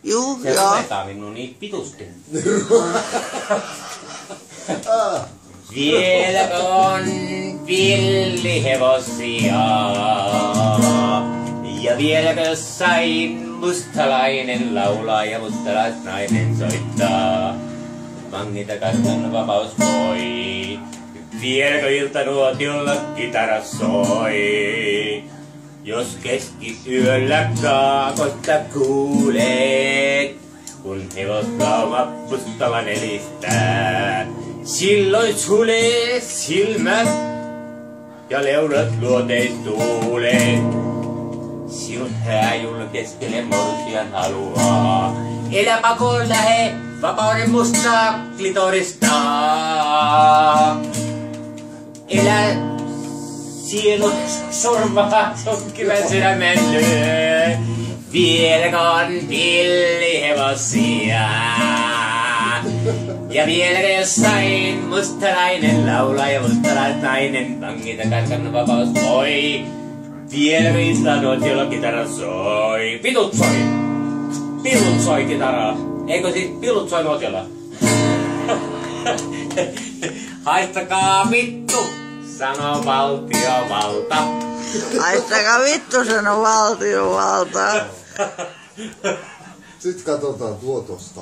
Juu, se joo. ruvetaan minun niin pitusti. Vieläkö on villihevosia? Ja vieläkö jossain mustalainen laulaa ja mustalaisnainen soittaa? Vangita kansan vapaus voi. Vieläkö iltanuotiolla kitara soi? Jos keskiyöllä kaakosta kuulet, kun hevoslauma pustalla nelistää, silloin sulee silmät ja leurat luoteistuulee. Sinut hääjulla keskelle morsian haluaa. Elä pakoon lähe vapauden mustaa klitorista. Elä sielun sormaa sonkivän sydämen lyö. Vieläkö on villihevosia? Ja vieläkö jossain mustalainen laulaa ja mustalaisnainen vangita kansan vapaus voi. Vieläkö iltanuotiolla kitara soi? Pitut soi! Pilut soi kitaraa. Eikö siis pilut soi nuotiolla? Haistakaa vittu, sanoo valtiovalta. Haistakaa vittu, sanoo valtiovalta. Sitten katsotaan tuotosta.